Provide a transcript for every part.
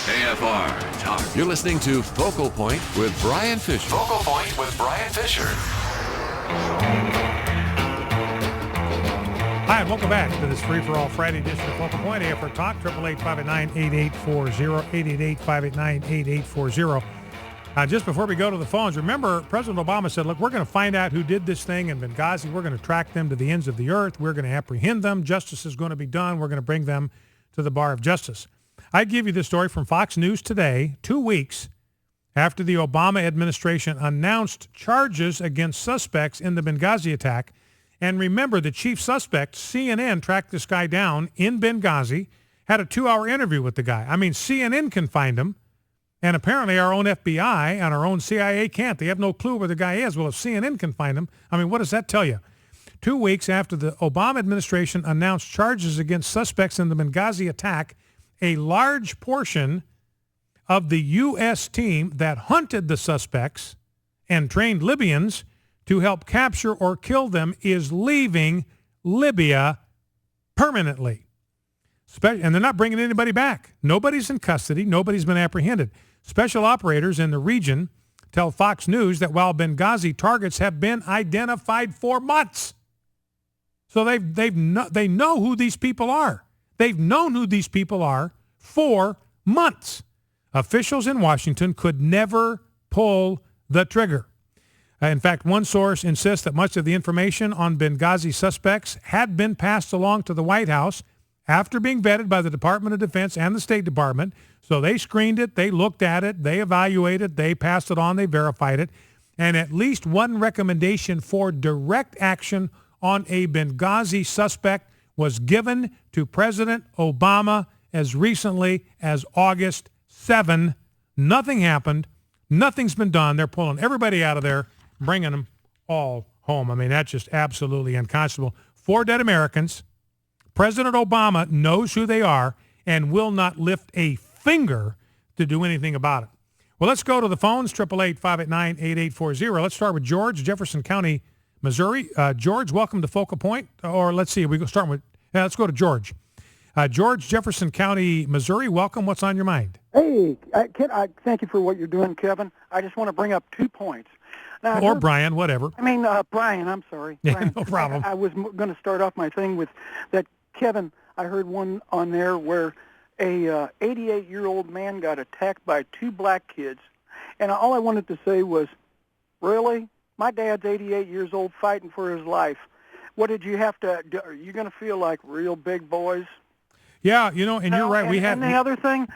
KFR Talk. You're listening to Focal Point with Brian Fisher. Focal Point with Brian Fisher. Hi, and welcome back to this free-for-all Friday edition of Focal Point. AFR Talk, 888-589-8840, 888-589-8840. Just before we go to the phones, remember President Obama said, look, we're going to find out who did this thing in Benghazi. We're going to track them to the ends of the earth. We're going to apprehend them. Justice is going to be done. We're going to bring them to the bar of justice. I give you this story from Fox News today, 2 weeks after the Obama administration announced charges against suspects in the Benghazi attack. And remember, the chief suspect, CNN, tracked this guy down in Benghazi, had a 2-hour interview with the guy. I mean, CNN can find him. And apparently our own FBI and our own CIA can't. They have no clue where the guy is. Well, if CNN can find him, I mean, what does that tell you? 2 weeks after the Obama administration announced charges against suspects in the Benghazi attack, a large portion of the U.S. team that hunted the suspects and trained Libyans to help capture or kill them is leaving Libya permanently. And they're not bringing anybody back. Nobody's in custody. Nobody's been apprehended. Special operators in the region tell Fox News that while Benghazi targets have been identified for months, so they know who these people are. They've known who these people are for months. Officials in Washington could never pull the trigger. In fact, one source insists that much of the information on Benghazi suspects had been passed along to the White House after being vetted by the Department of Defense and the State Department. So they screened it, they looked at it, they evaluated, they passed it on, they verified it. And at least one recommendation for direct action on a Benghazi suspect was given to President Obama as recently as August 7. Nothing happened. Nothing's been done. They're pulling everybody out of there, bringing them all home. I mean, that's just absolutely unconscionable. 4 dead Americans. President Obama knows who they are and will not lift a finger to do anything about it. Well, let's go to the phones, 888-589-8840. Let's start with George, Jefferson County, Missouri. George, welcome to Focal Point. Or let's see, let's go to George. George, Jefferson County, Missouri, welcome. What's on your mind? Hey, thank you for what you're doing, Kevin. I just want to bring up 2 points. Now, or Brian, whatever. Brian, I'm sorry. Yeah, Brian. no problem. I was going to start off my thing with that, Kevin, I heard one on there where a 88-year-old man got attacked by 2 black kids. And all I wanted to say was, really? My dad's 88 years old fighting for his life. What did you have to do? Are you going to feel like real big boys? Yeah, and you're right. And the other thing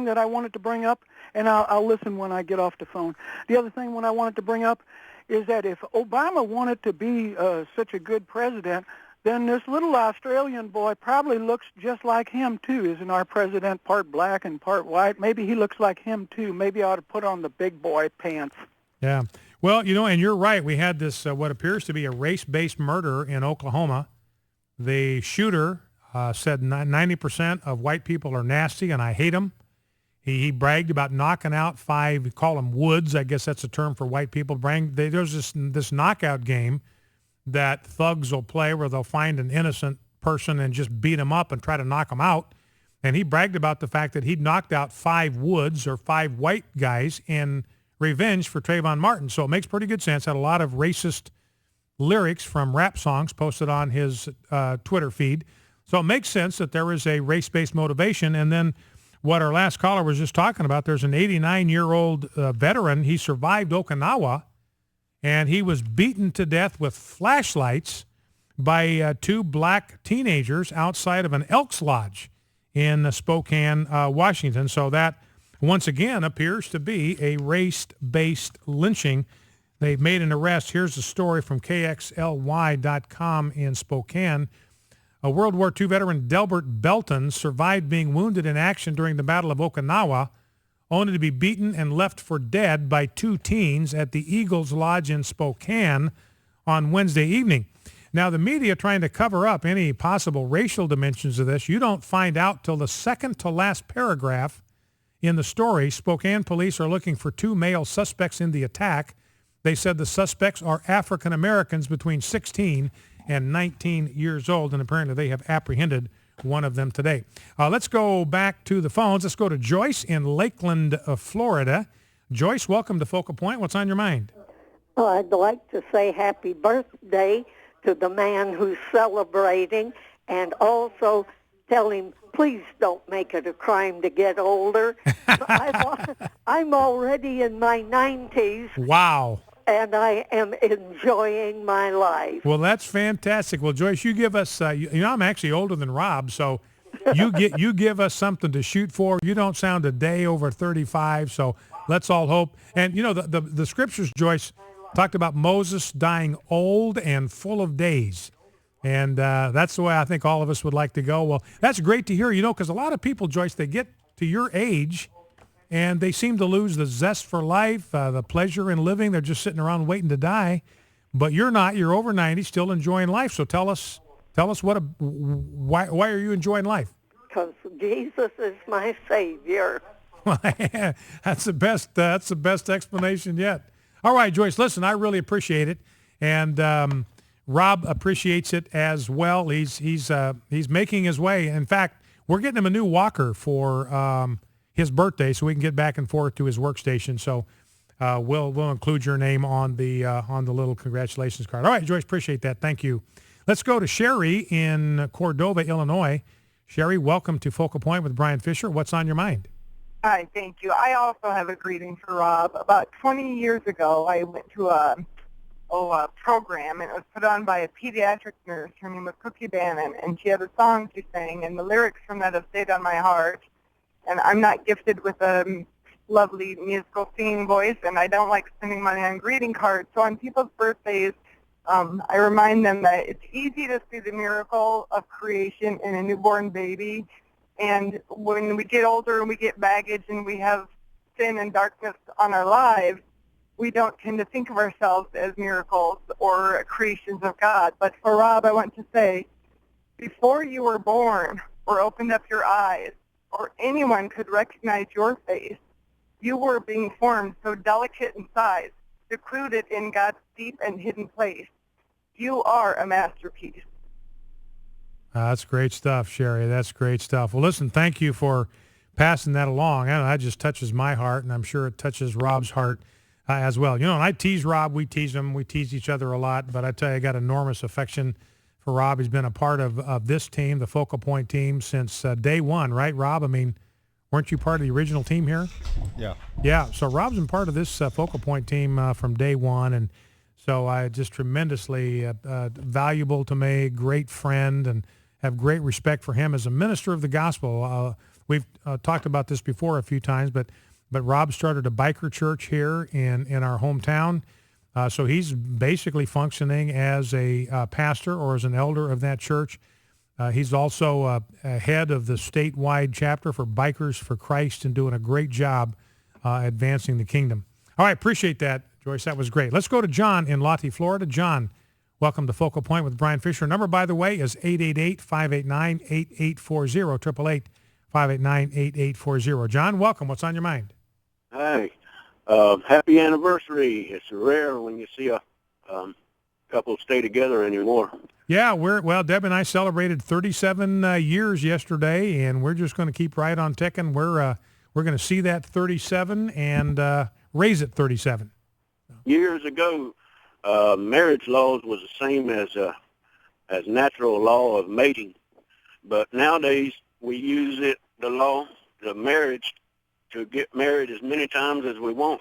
that I wanted to bring up, and I'll listen when I get off the phone. The other thing when I wanted to bring up is that if Obama wanted to be such a good president, then this little Australian boy probably looks just like him, too. Isn't our president part black and part white? Maybe he looks like him, too. Maybe I ought to put on the big boy pants. Yeah. Well, and you're right. We had this, what appears to be a race-based murder in Oklahoma. The shooter said 90% of white people are nasty, and I hate them. He bragged about knocking out 5, we call them woods. I guess that's a term for white people. There's this knockout game that thugs will play where they'll find an innocent person and just beat him up and try to knock him out. And he bragged about the fact that he'd knocked out 5 woods or 5 white guys in revenge for Trayvon Martin. So it makes pretty good sense. Had a lot of racist lyrics from rap songs posted on his Twitter feed. So it makes sense that there is a race-based motivation. And then what our last caller was just talking about, there's an 89-year-old veteran. He survived Okinawa, and he was beaten to death with flashlights by 2 black teenagers outside of an Elks Lodge in Spokane, Washington. So that, once again, appears to be a race-based lynching. They've made an arrest. Here's a story from KXLY.com in Spokane. A World War II veteran, Delbert Belton, survived being wounded in action during the Battle of Okinawa, only to be beaten and left for dead by 2 teens at the Eagles Lodge in Spokane on Wednesday evening. Now, the media trying to cover up any possible racial dimensions of this, you don't find out till the second to last paragraph in the story. Spokane police are looking for 2 male suspects in the attack. They said the suspects are African Americans between 16 and 19 years old, and apparently they have apprehended one of them today. Let's go back to the phones. Let's go to Joyce in Lakeland, Florida. Joyce, welcome to Focal Point. What's on your mind? Oh, I'd like to say happy birthday to the man who's celebrating, and also tell him, please don't make it a crime to get older. I'm already in my 90s. Wow. And I am enjoying my life. Well, that's fantastic. Well, Joyce, you give us, I'm actually older than Rob, so you give us something to shoot for. You don't sound a day over 35, so let's all hope. And, the scriptures, Joyce, talked about Moses dying old and full of days. And that's the way I think all of us would like to go. Well, that's great to hear, because a lot of people, Joyce, they get to your age and they seem to lose the zest for life, the pleasure in living. They're just sitting around waiting to die. But you're not. You're over 90, still enjoying life. So tell us why are you enjoying life? Because Jesus is my Savior. That's the best explanation yet. All right, Joyce, listen, I really appreciate it. And Rob appreciates it as well. He's making his way. In fact, we're getting him a new walker for his birthday, so we can get back and forth to his workstation. So we'll include your name on the little congratulations card. All right, Joyce, appreciate that. Thank you. Let's go to Sherry in Cordova, Illinois. Sherry, welcome to Focal Point with Brian Fisher. What's on your mind? Hi, thank you. I also have a greeting for Rob. About 20 years ago, I went to a program, and it was put on by a pediatric nurse. Her name was Cookie Bannon, and she had a song she sang, and the lyrics from that have stayed on my heart. And I'm not gifted with a lovely musical singing voice, and I don't like spending money on greeting cards. So on people's birthdays, I remind them that it's easy to see the miracle of creation in a newborn baby. And when we get older and we get baggage and we have sin and darkness on our lives, we don't tend to think of ourselves as miracles or creations of God. But for Rob, I want to say, before you were born or opened up your eyes or anyone could recognize your face, you were being formed so delicate in size, secluded in God's deep and hidden place. You are a masterpiece. That's great stuff, Sherry. That's great stuff. Well, listen, thank you for passing that along. I know that just touches my heart, and I'm sure it touches Rob's heart as well. And I tease Rob. We tease him. We tease each other a lot. But I tell you, I got enormous affection for Rob. He's been a part of this team, the Focal Point team, since day one, right, Rob? I mean, weren't you part of the original team here? Yeah. Yeah. So Rob's been part of this Focal Point team from day one, and so I just tremendously valuable to me, great friend, and have great respect for him as a minister of the gospel. We've talked about this before a few times, but Rob started a biker church here in our hometown. So he's basically functioning as a pastor or as an elder of that church. He's also a head of the statewide chapter for Bikers for Christ and doing a great job advancing the kingdom. All right, appreciate that, Joyce. That was great. Let's go to John in Lottie, Florida. John, welcome to Focal Point with Brian Fisher. Number, by the way, is 888-589-8840, 888-589-8840. John, welcome. What's on your mind? Hi. Happy anniversary. It's rare when you see a couple stay together anymore. Yeah, Deb and I celebrated 37 years yesterday, and we're just going to keep right on ticking. We're going to see that 37 and raise it 37. Years ago, marriage laws was the same as natural law of mating, but nowadays we use the law, the marriage, to get married as many times as we want,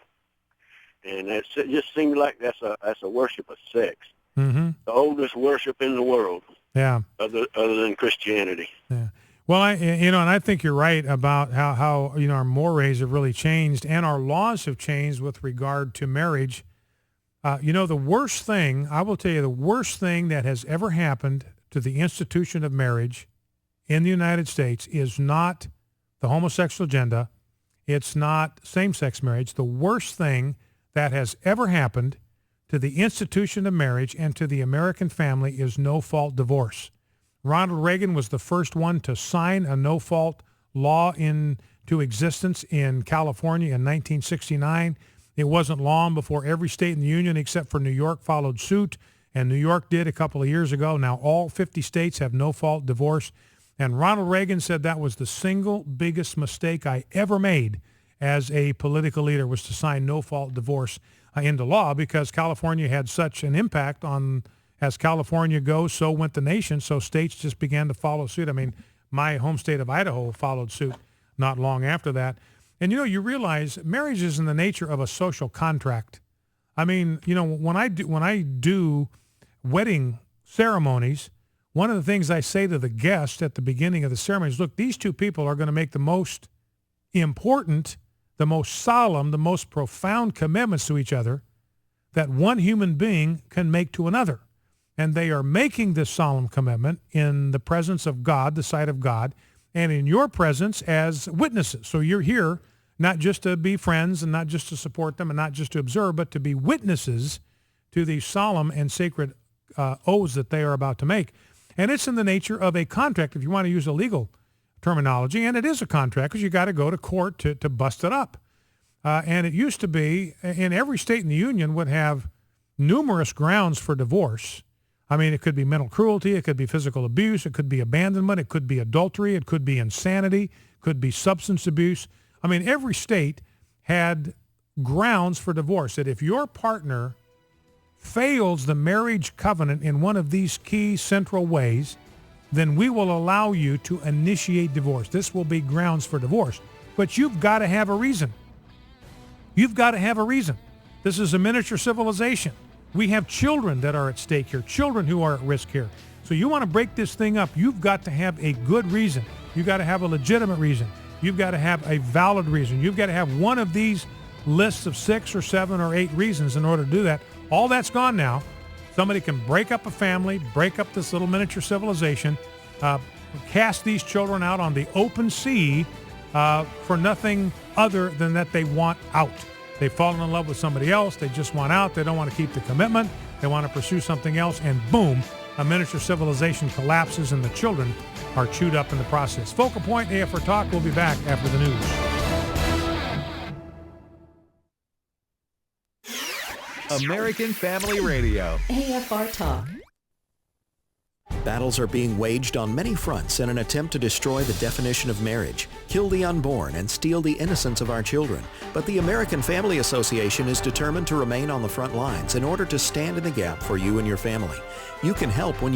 and it just seems like that's a worship of sex, the oldest worship in the world. Yeah, other than Christianity. Yeah. Well, and I think you're right about how our mores have really changed and our laws have changed with regard to marriage. The worst thing, I will tell you, the worst thing that has ever happened to the institution of marriage in the United States is not the homosexual agenda. It's not same-sex marriage. The worst thing that has ever happened to the institution of marriage and to the American family is no-fault divorce. Ronald Reagan was the first one to sign a no-fault law into existence in California in 1969. It wasn't long before every state in the union except for New York followed suit, and New York did a couple of years ago. Now all 50 states have no-fault divorce. And Ronald Reagan said that was the single biggest mistake I ever made as a political leader, was to sign no-fault divorce into law, because California had such an impact on, as California goes, so went the nation. So states just began to follow suit. I mean, my home state of Idaho followed suit not long after that. And, you realize marriage is in the nature of a social contract. I mean, when I do wedding ceremonies, one of the things I say to the guest at the beginning of the ceremony is, look, these two people are going to make the most important, the most solemn, the most profound commitments to each other that one human being can make to another. And they are making this solemn commitment in the presence of God, the sight of God, and in your presence as witnesses. So you're here not just to be friends and not just to support them and not just to observe, but to be witnesses to these solemn and sacred oaths that they are about to make. And it's in the nature of a contract, if you want to use a legal terminology, and it is a contract because you got to go to court to bust it up. And it used to be, in every state in the union would have numerous grounds for divorce. I mean, it could be mental cruelty, it could be physical abuse, it could be abandonment, it could be adultery, it could be insanity, it could be substance abuse. I mean, every state had grounds for divorce, that if your partner fails the marriage covenant in one of these key central ways, then we will allow you to initiate divorce. This will be grounds for divorce. But you've got to have a reason. You've got to have a reason. This is a miniature civilization. We have children that are at stake here, children who are at risk here. So you want to break this thing up, you've got to have a good reason. You've got to have a legitimate reason. You've got to have a valid reason. You've got to have one of these lists of 6 or 7 or 8 reasons in order to do that. All that's gone now. Somebody can break up a family, break up this little miniature civilization, cast these children out on the open sea for nothing other than that they want out. They've fallen in love with somebody else. They just want out. They don't want to keep the commitment. They want to pursue something else. And boom, a miniature civilization collapses and the children are chewed up in the process. Focal Point, AFR Talk. We'll be back after the news. American Family Radio. AFR Talk. Battles are being waged on many fronts in an attempt to destroy the definition of marriage, kill the unborn, and steal the innocence of our children. But the American Family Association is determined to remain on the front lines in order to stand in the gap for you and your family. You can help when you